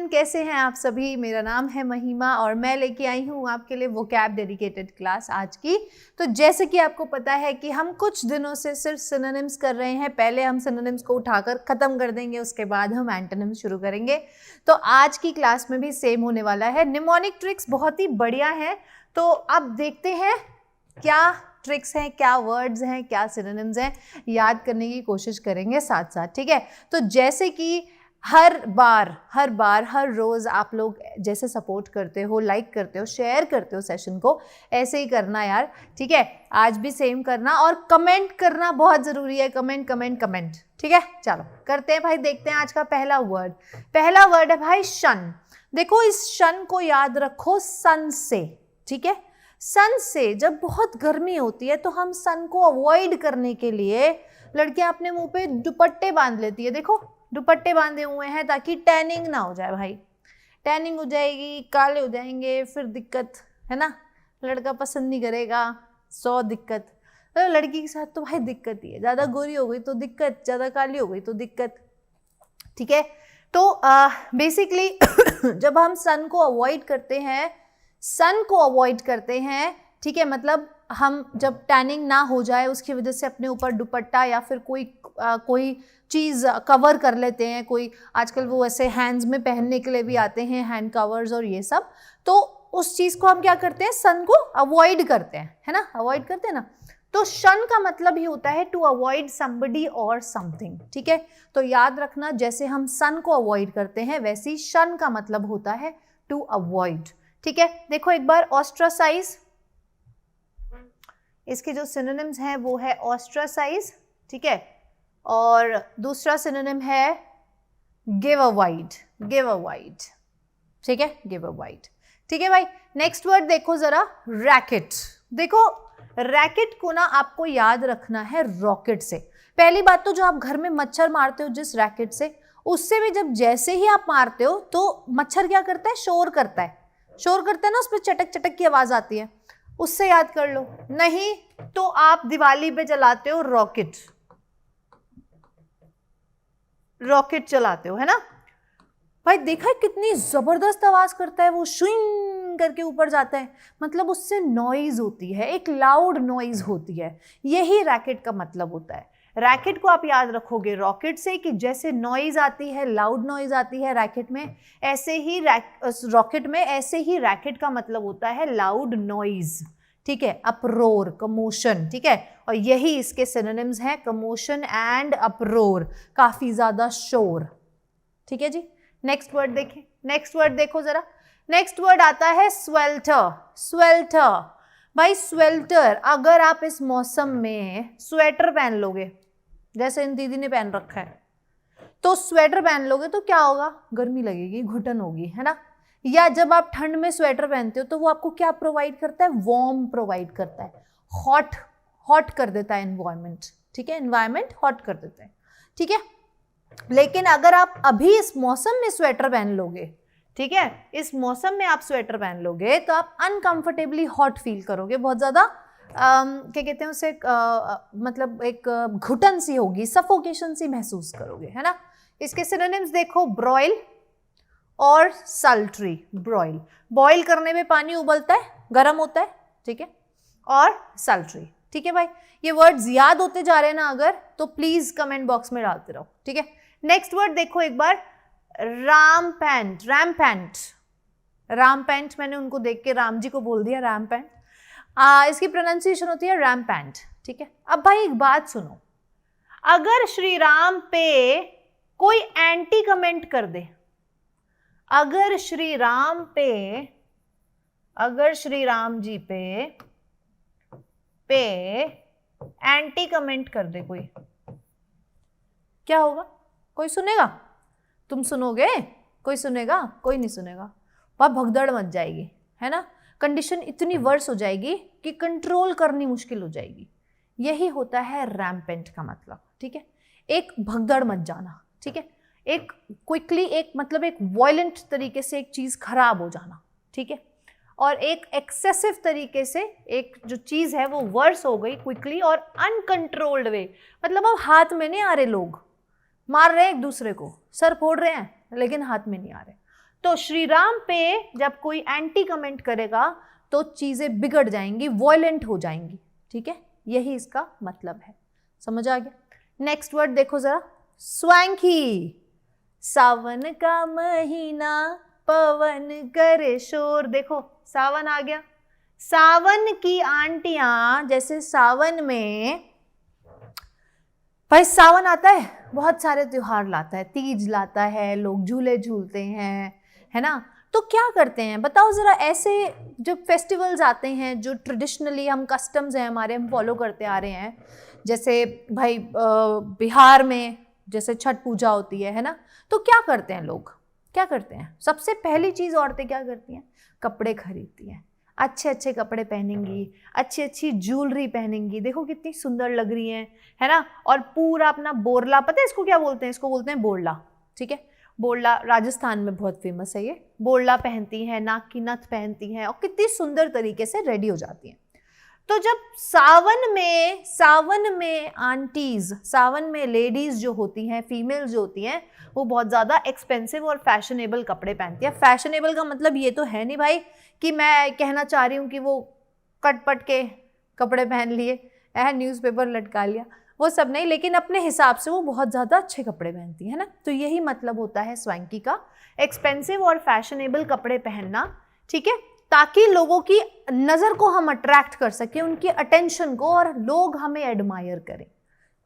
Everyone, कैसे हैं आप सभी। मेरा नाम है महिमा और मैं लेके आई हूँ आपके लिए वोकैब डेडिकेटेड क्लास आज की। तो जैसे कि आपको पता है कि हम कुछ दिनों से सिर्फ सिनोनिम्स कर रहे हैं। पहले हम सिनोनिम्स को उठाकर ख़त्म कर देंगे, उसके बाद हम एंटोनिम्स शुरू करेंगे। तो आज की क्लास में भी सेम होने वाला है। निमोनिक ट्रिक्स बहुत ही बढ़िया है, तो अब देखते हैं क्या ट्रिक्स हैं, क्या वर्ड्स हैं, क्या सिनोनिम्स हैं, याद करने की कोशिश करेंगे साथ साथ, ठीक है। तो जैसे कि हर बार हर रोज़ आप लोग जैसे सपोर्ट करते हो, लाइक करते हो, शेयर करते हो सेशन को, ऐसे ही करना यार, ठीक है। आज भी सेम करना और कमेंट करना बहुत ज़रूरी है। कमेंट कमेंट कमेंट, ठीक है। चलो करते हैं भाई, देखते हैं आज का पहला वर्ड है भाई शन। देखो इस शन को याद रखो सन से, ठीक है। सन से जब बहुत गर्मी होती है तो हम सन को अवॉइड करने के लिए लड़कियां अपने मुंह पे दुपट्टे बांध लेती है। देखो दुपट्टे बांधे हुए हैं ताकि टैनिंग ना हो जाए भाई। टैनिंग हो जाएगी, काले हो जाएंगे, फिर दिक्कत है ना, लड़का पसंद नहीं करेगा, 100 दिक्कत। तो लड़की के साथ तो भाई दिक्कत ही है, ज़्यादा गोरी हो गई तो दिक्कत, ज़्यादा काली हो गई तो दिक्कत, ठीक है। तो बेसिकली जब हम सन को अवॉइड करते हैं, ठीक है, मतलब हम जब टैनिंग ना हो जाए उसकी वजह से अपने ऊपर दुपट्टा या फिर कोई चीज़ कवर कर लेते हैं। कोई आजकल वो ऐसे हैंड्स में पहनने के लिए भी आते हैं, हैंड कवर्स और ये सब। तो उस चीज़ को हम क्या करते हैं, सन को अवॉइड करते हैं, है ना, अवॉइड करते हैं ना। तो शन का मतलब ही होता है टू अवॉइड समबडी और समथिंग, ठीक है। तो याद रखना, जैसे हम सन को अवॉइड करते हैं वैसे ही शन का मतलब होता है टू अवॉइड, ठीक है। देखो एक बार ऑस्ट्रासाइज, इसके जो सिनोनिम्स हैं वो है ऑस्ट्रासाइज, ठीक है। और दूसरा सिनोनिम है गिव अ वाइड, ठीक है, गिव अ वाइड, ठीक है भाई। नेक्स्ट वर्ड देखो जरा, रैकेट। देखो रैकेट को ना आपको याद रखना है रॉकेट से। पहली बात तो जो आप घर में मच्छर मारते हो जिस रैकेट से, उससे भी जब जैसे ही आप मारते हो तो मच्छर क्या करता है, शोर करता है ना, उस पर चटक चटक की आवाज आती है, उससे याद कर लो। नहीं तो आप दिवाली पे चलाते हो रॉकेट चलाते हो, है ना भाई। देखा है कितनी जबरदस्त आवाज करता है वो, शुइंग करके ऊपर जाता है, मतलब उससे नॉइज होती है, एक लाउड नॉइज होती है। यही रैकेट का मतलब होता है। रैकेट को आप याद रखोगे रॉकेट से, कि जैसे नॉइज आती है, लाउड नॉइज आती है रैकेट में, ऐसे ही रॉकेट में, ऐसे ही रैकेट का मतलब होता है लाउड नॉइज, ठीक है, अप्रोर, कमोशन, ठीक है। और यही इसके सिनोनिम्स हैं, कमोशन एंड अप्रोर, काफी ज्यादा शोर, ठीक है जी। नेक्स्ट वर्ड देखें, नेक्स्ट वर्ड देखो जरा। नेक्स्ट वर्ड आता है स्वेल्टर। भाई स्वेल्टर, अगर आप इस मौसम में स्वेटर पहन लोगे, जैसे इन दीदी ने पहन रखा है, तो स्वेटर पहन लोगे तो क्या होगा, गर्मी लगेगी, घुटन होगी, है ना। या जब आप ठंड में स्वेटर पहनते हो तो वो आपको क्या प्रोवाइड करता है, वार्म प्रोवाइड करता है, हॉट कर देता है एनवायरमेंट, ठीक है, एनवायरमेंट हॉट कर देता है, ठीक है। लेकिन अगर आप अभी इस मौसम में स्वेटर पहन लोगे, ठीक है, इस मौसम में आप स्वेटर पहन लोगे तो आप अनकंफर्टेबली हॉट फील करोगे, बहुत ज्यादा क्या कहते हैं उसे, मतलब एक घुटन सी होगी, सफोकेशन सी महसूस करोगे, है ना। इसके सिनोनिम्स देखो, ब्रॉयल और सल्ट्री। ब्रॉयल, बॉयल करने में पानी उबलता है, गर्म होता है, ठीक है, और सल्ट्री, ठीक है भाई। ये वर्ड्स याद होते जा रहे हैं ना अगर, तो प्लीज कमेंट बॉक्स में डालते रहो, ठीक है। नेक्स्ट वर्ड देखो एक बार, रैम्पेंट। मैंने उनको देख के राम जी को बोल दिया रैम्पेंट। इसकी प्रोनाउंसिएशन होती है रैम्पेंट, ठीक है। अब भाई एक बात सुनो, अगर श्री राम पे कोई एंटी कमेंट कर दे, अगर श्री राम जी पे एंटी कमेंट कर दे कोई, क्या होगा, कोई सुनेगा, तुम सुनोगे, कोई सुनेगा, कोई नहीं सुनेगा, वहां भगदड़ मच जाएगी, है ना। कंडीशन इतनी वर्स हो जाएगी कि कंट्रोल करनी मुश्किल हो जाएगी। यही होता है रैम्पेंट का मतलब, ठीक है, एक भगदड़ मच जाना, ठीक है, एक क्विकली, एक मतलब एक वायलेंट तरीके से एक चीज खराब हो जाना, ठीक है। और एक एक्सेसिव तरीके से एक जो चीज है वो वर्स हो गई क्विकली और अनकंट्रोल्ड वे, मतलब अब हाथ में नहीं आ रहे, लोग मार रहे हैं एक दूसरे को, सर फोड़ रहे हैं लेकिन हाथ में नहीं आ रहे, तो श्री राम पे जब कोई एंटी कमेंट करेगा तो चीजें बिगड़ जाएंगी, वॉयलेंट हो जाएंगी, ठीक है, यही इसका मतलब है। समझ आ गया? नेक्स्ट वर्ड देखो जरा, स्वैंकी। सावन का महीना पवन करे शोर, देखो सावन आ गया। सावन की आंटियां, जैसे सावन में भाई सावन आता है, बहुत सारे त्योहार लाता है, तीज लाता है, लोग झूले झूलते हैं, है ना। तो क्या करते हैं बताओ जरा, ऐसे जो फेस्टिवल्स आते हैं जो ट्रेडिशनली हम कस्टम्स हैं हमारे, हम फॉलो करते आ रहे हैं, जैसे भाई बिहार में जैसे छठ पूजा होती है ना, तो क्या करते हैं लोग, क्या करते हैं, सबसे पहली चीज़ औरतें क्या करती हैं, कपड़े खरीदती हैं, अच्छे अच्छे कपड़े पहनेंगी, अच्छी अच्छी ज्वेलरी पहनेंगी, देखो कितनी सुंदर लग रही हैं, है ना। और पूरा अपना बोरला, पता है इसको क्या बोलते हैं, इसको बोलते हैं बोरला, ठीक है। बोरला राजस्थान में बहुत फेमस है, ये बोरला पहनती हैं, नाक की नथ पहनती हैं और कितनी सुंदर तरीके से रेडी हो जाती हैं। तो जब सावन में आंटीज, सावन में लेडीज जो होती हैं, फीमेल्स जो होती हैं, वो बहुत ज़्यादा एक्सपेंसिव और फैशनेबल कपड़े पहनती हैं। फैशनेबल का मतलब ये तो है नहीं भाई कि मैं कहना चाह रही हूँ कि वो कट के कपड़े पहन लिए, न्यूज़पेपर लटका लिया, वो सब नहीं, लेकिन अपने हिसाब से वो बहुत ज़्यादा अच्छे कपड़े पहनती है ना। तो यही मतलब होता है स्वैंकी का, एक्सपेंसिव और फैशनेबल कपड़े पहनना, ठीक है, ताकि लोगों की नज़र को हम अट्रैक्ट कर सकें, उनकी अटेंशन को, और लोग हमें एडमायर करें,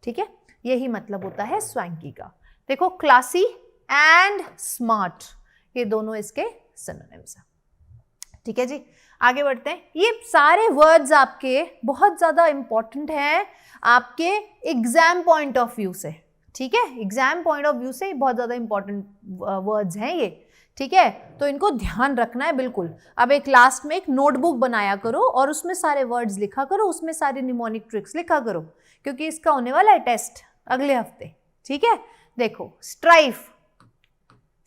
ठीक है, यही मतलब होता है स्वैंकी का। देखो क्लासी एंड स्मार्ट, ये दोनों इसके सिनोनिम्स हैं, ठीक है जी। आगे बढ़ते हैं। ये सारे वर्ड्स आपके बहुत ज़्यादा इंपॉर्टेंट हैं आपके एग्जाम पॉइंट ऑफ व्यू से, ठीक है, एग्जाम पॉइंट ऑफ व्यू से बहुत ज़्यादा इंपॉर्टेंट वर्ड्स हैं ये, ठीक है, तो इनको ध्यान रखना है बिल्कुल। अब एक लास्ट में एक नोटबुक बनाया करो और उसमें सारे वर्ड्स लिखा करो, उसमें सारे निमोनिक ट्रिक्स लिखा करो, क्योंकि इसका होने वाला है टेस्ट अगले हफ्ते, ठीक है। देखो स्ट्राइफ,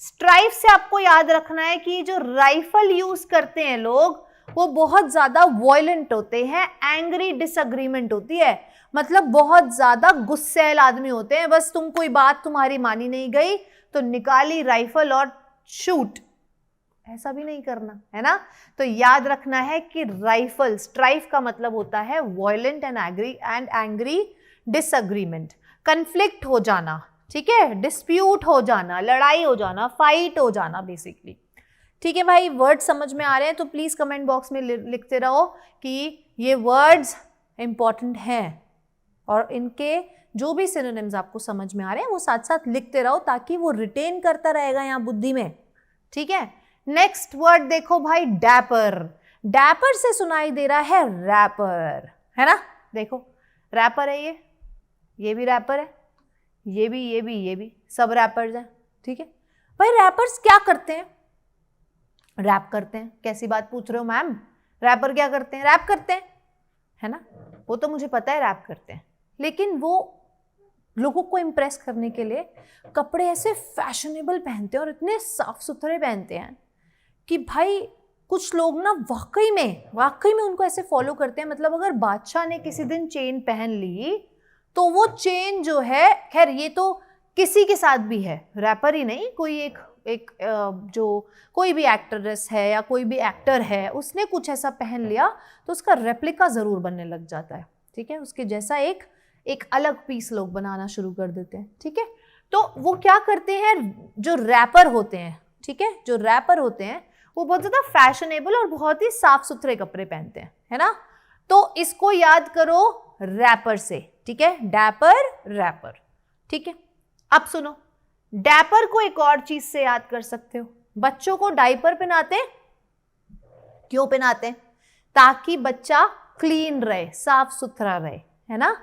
स्ट्राइफ से आपको याद रखना है कि जो राइफल यूज करते हैं लोग वो बहुत ज्यादा वॉयलेंट होते हैं, एंग्री डिसएग्रीमेंट होती है, मतलब बहुत ज्यादा गुस्सैल आदमी होते हैं, बस तुम कोई बात तुम्हारी मानी नहीं गई तो निकाली राइफल और शूट, ऐसा भी नहीं करना है ना। तो याद रखना है कि राइफल, स्ट्राइफ का मतलब होता है violent and angry disagreement, conflict हो जाना, ठीक है, डिस्प्यूट हो जाना, लड़ाई हो जाना, फाइट हो जाना बेसिकली, ठीक है भाई। वर्ड समझ में आ रहे हैं तो प्लीज कमेंट बॉक्स में लिखते रहो कि ये वर्ड्स इंपॉर्टेंट हैं, और इनके जो भी सिनोनिम्स आपको समझ में आ रहे हैं वो साथ साथ लिखते रहो, ताकि वो रिटेन करता रहेगा यहाँ बुद्धि में, ठीक है। नेक्स्ट वर्ड देखो भाई, डैपर। डैपर से सुनाई दे रहा है रैपर, है ना, देखो रैपर है, ये भी रैपर है, ये भी सब रैपर्स हैं, ठीक है भाई। रैपर्स क्या करते हैं, रैप करते हैं। कैसी बात पूछ रहे हो मैम, रैपर क्या करते हैं, रैप करते हैं, है ना, वो तो मुझे पता है रैप करते हैं, लेकिन वो लोगों को इम्प्रेस करने के लिए कपड़े ऐसे फैशनेबल पहनते हैं और इतने साफ सुथरे पहनते हैं कि भाई कुछ लोग ना वाकई में उनको ऐसे फॉलो करते हैं। मतलब अगर बादशाह ने किसी दिन चेन पहन ली तो वो चेन जो है, खैर ये तो किसी के साथ भी है, रैपर ही नहीं, कोई एक जो कोई भी एक्ट्रेस है या कोई भी एक्टर है, उसने कुछ ऐसा पहन लिया तो उसका रेप्लिका ज़रूर बनने लग जाता है, ठीक है, उसके जैसा एक अलग पीस लोग बनाना शुरू कर देते हैं, ठीक है। तो वो क्या करते हैं, जो रैपर होते हैं, ठीक है, जो रैपर होते हैं वो बहुत ज़्यादा फैशनेबल और बहुत ही साफ सुथरे कपड़े पहनते हैं, है ना। तो इसको याद करो रैपर से, ठीक है, डैपर रैपर, ठीक है। अब सुनो, डैपर को एक और चीज से याद कर सकते हो, बच्चों को डायपर पहनाते हैं, क्यों पहनाते हैं, ताकि बच्चा क्लीन रहे, साफ सुथरा रहे, है ना।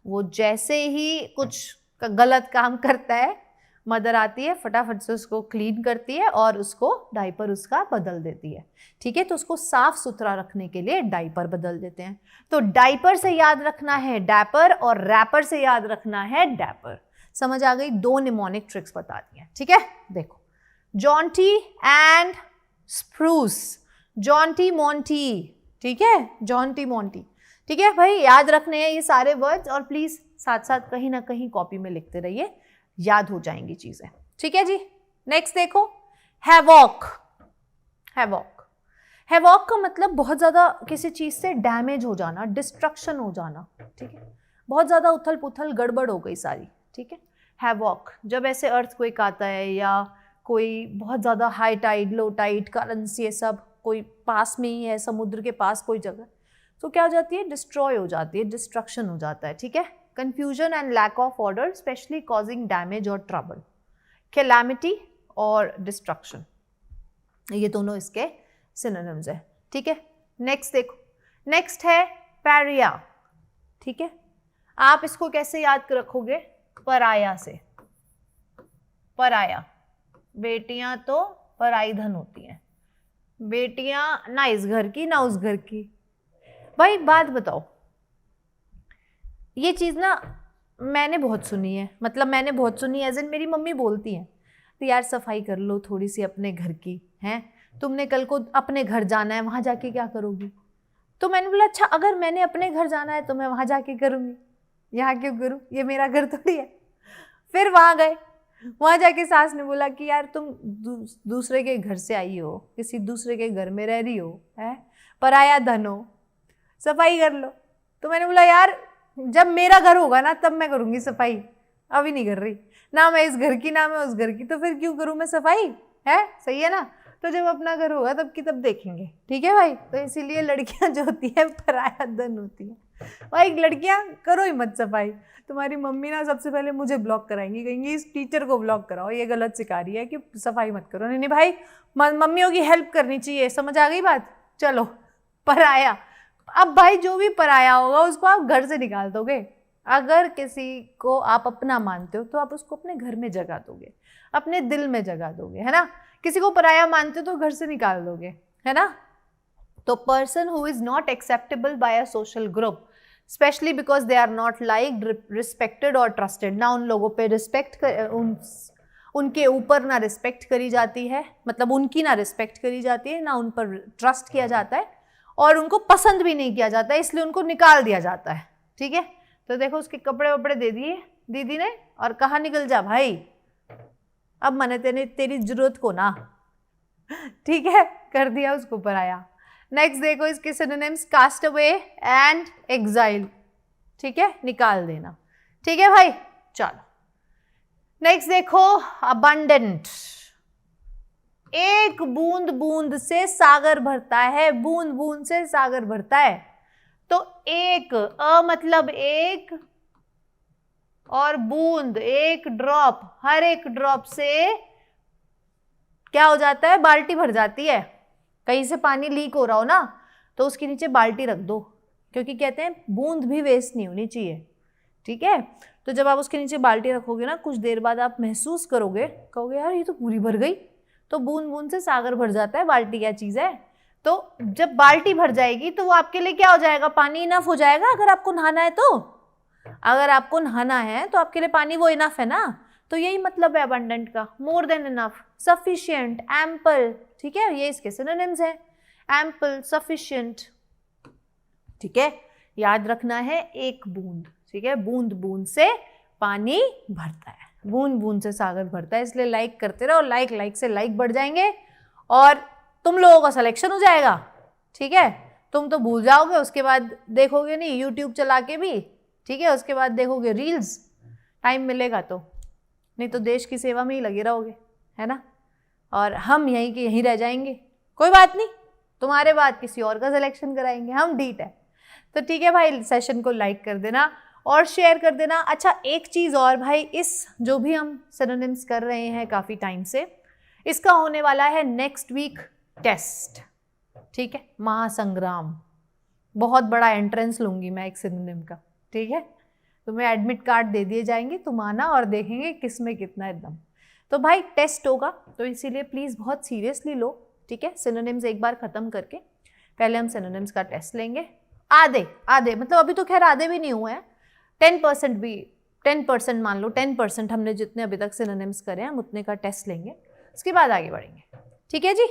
वो जैसे ही कुछ गलत काम करता है, मदर आती है फटाफट से उसको क्लीन करती है और उसको डायपर उसका बदल देती है, ठीक है। तो उसको साफ सुथरा रखने के लिए डायपर बदल देते हैं। तो डायपर से याद रखना है डैपर और रैपर से याद रखना है डैपर। समझ आ गई, दो निमोनिक ट्रिक्स बता दी हैं, ठीक है। देखो Jonty and spruce, Jonty Monty, ठीक है, जॉन्टी मोंटी, ठीक है भाई, याद रखने हैं ये सारे वर्ड्स, और प्लीज साथ साथ कहीं ना कहीं कॉपी में लिखते रहिए, याद हो जाएंगी चीजें, ठीक है जी। नेक्स्ट देखो, हैवॉक, हैवॉक, हैवॉक का मतलब बहुत ज़्यादा किसी चीज़ से डैमेज हो जाना, डिस्ट्रक्शन हो जाना, ठीक है, बहुत ज़्यादा उथल पुथल गड़बड़ हो गई सारी, ठीक है। हैवॉक, जब ऐसे अर्थक्वेक आता है या कोई बहुत ज़्यादा high tide, low tide, currents, ये सब कोई पास में ही है, समुद्र के पास कोई जगह, तो क्या हो जाती है, डिस्ट्रॉय हो जाती है, डिस्ट्रक्शन हो जाता है, ठीक है। Confusion and lack of order especially causing damage और ट्रबल, कैलामिटी और डिस्ट्रक्शन, ये दोनों इसके सिनोनिम्स है, ठीक है। नेक्स्ट देखो, नेक्स्ट है पैरिया, ठीक है। आप इसको कैसे याद रखोगे, पराया से, पराया, बेटियां तो पराई धन होती हैं, बेटियां ना इस घर की ना उस घर की। भाई बात बताओ, ये चीज़ ना मैंने बहुत सुनी है, मतलब मैंने बहुत सुनी है, एज इन मेरी मम्मी बोलती हैं, तो यार सफाई कर लो थोड़ी सी अपने घर की, हैं, तुमने कल को अपने घर जाना है, वहाँ जाके क्या करोगी। तो मैंने बोला अच्छा अगर मैंने अपने घर जाना है तो मैं वहाँ जाके करूँगी, यहाँ क्यों करूँ, ये मेरा घर थोड़ी है। फिर वहाँ गए, वहाँ जाके सास ने बोला कि यार तुम दूसरे के घर से आई हो, किसी दूसरे के घर में रह रही हो, है, पराया धन हो, सफाई कर लो। तो मैंने बोला यार जब मेरा घर होगा ना तब मैं करूँगी सफाई, अभी नहीं कर रही, ना मैं इस घर की ना मैं उस घर की, तो फिर क्यों करूँ मैं सफाई, है, सही है ना। तो जब अपना घर होगा तब की तब देखेंगे, ठीक है भाई। तो इसीलिए लड़कियां जो होती है पराया धन होती है भाई, लड़कियां करो ही मत सफाई, तुम्हारी मम्मी ना सबसे पहले मुझे ब्लॉक कराएंगी, कहेंगी इस टीचर को ब्लॉक कराओ, ये गलत सिखा रही है कि सफाई मत करो। नहीं नहीं भाई, मम्मियों की हेल्प करनी चाहिए, समझ आ गई बात। चलो पराया, अब भाई जो भी पराया होगा उसको आप घर से निकाल दोगे। अगर किसी को आप अपना मानते हो तो आप उसको अपने घर में जगह दोगे, अपने दिल में जगह दोगे, है ना। किसी को पराया मानते हो तो घर से निकाल दोगे, है ना। तो person who is not acceptable by a social group especially because they are not liked, respected और ट्रस्टेड, ना उन लोगों पे रिस्पेक्ट उनके ऊपर ना रिस्पेक्ट करी जाती है, मतलब उनकी ना रिस्पेक्ट करी जाती है, ना उन पर ट्रस्ट किया जाता है, और उनको पसंद भी नहीं किया जाता है, इसलिए उनको निकाल दिया जाता है, ठीक है। तो देखो उसके कपड़े वपड़े दे दिए दीदी ने और कहा निकल जा भाई, अब मैंने तेरी जरूरत को ना, ठीक है, कर दिया उसको पराया। नेक्स्ट देखो इसके synonyms, cast away and exile, ठीक है, निकाल देना, ठीक है भाई। चलो नेक्स्ट देखो, अबंडेंट, एक बूंद बूंद से सागर भरता है, बूंद बूंद से सागर भरता है। तो एक मतलब एक, और बूंद एक ड्रॉप, हर एक ड्रॉप से क्या हो जाता है, बाल्टी भर जाती है। कहीं से पानी लीक हो रहा हो ना तो उसके नीचे बाल्टी रख दो, क्योंकि कहते हैं बूंद भी वेस्ट नहीं होनी चाहिए, ठीक है। तो जब आप उसके नीचे बाल्टी रखोगे ना, कुछ देर बाद आप महसूस करोगे, कहोगे यार ये तो पूरी भर गई। तो बूंद बूंद से सागर भर जाता है, बाल्टी क्या चीज़ है। तो जब बाल्टी भर जाएगी तो वो आपके लिए क्या हो जाएगा, पानी इनफ हो जाएगा। अगर आपको नहाना है तो, अगर आपको नहाना है तो आपके लिए पानी वो इनफ है ना। तो यही मतलब है अबंडेंट का, more than enough, sufficient, ample, ठीक है, ये इसके सिनोनिम्स हैं, एम्पल, सफिशिएंट, ठीक है। याद रखना है एक बूंद, ठीक है, बूंद बूंद से पानी भरता है, बूंद बूंद से सागर भरता है। इसलिए लाइक करते रहो, लाइक से लाइक बढ़ जाएंगे और तुम लोगों का सिलेक्शन हो जाएगा, ठीक है। तुम तो भूल जाओगे, उसके बाद देखोगे नहीं यूट्यूब चला के भी, ठीक है, उसके बाद देखोगे रील्स, टाइम मिलेगा तो, नहीं तो देश की सेवा में ही लगे रहोगे, है ना। और हम यहीं के यहीं रह जाएंगे, कोई बात नहीं, तुम्हारे बाद किसी और का सिलेक्शन कराएंगे, हम डीट है। तो ठीक है भाई, सेशन को लाइक कर देना और शेयर कर देना। अच्छा एक चीज़ और भाई, इस जो भी हम सिनोनिम्स कर रहे हैं काफ़ी टाइम से, इसका होने वाला है नेक्स्ट वीक टेस्ट, ठीक है, महासंग्राम, बहुत बड़ा एंट्रेंस लूँगी मैं एक सिनोनिम का, ठीक है। तुम्हें एडमिट कार्ड दे दिए जाएंगे, तुम आना और देखेंगे किस में कितना एकदम। तो भाई टेस्ट होगा, तो इसीलिए प्लीज़ बहुत सीरियसली लो, ठीक है। सिनोनिम्स एक बार ख़त्म करके पहले हम सिनोनिम्स का टेस्ट लेंगे, आधे मतलब अभी तो खैर आधे भी नहीं हुए हैं, 10% भी, 10% मान लो, 10% हमने जितने अभी तक सिनोनिम्स करे हैं हम उतने का टेस्ट लेंगे, उसके बाद आगे बढ़ेंगे, ठीक है जी।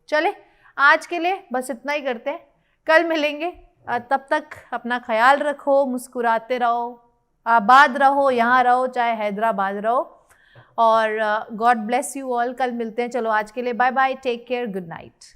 चले आज के लिए बस इतना ही करते हैं, कल मिलेंगे, तब तक अपना ख्याल रखो, मुस्कुराते रहो, आबाद रहो, यहाँ रहो चाहे हैदराबाद रहो, और गॉड ब्लेस यू ऑल। कल मिलते हैं, चलो आज के लिए bye bye, take care, good night.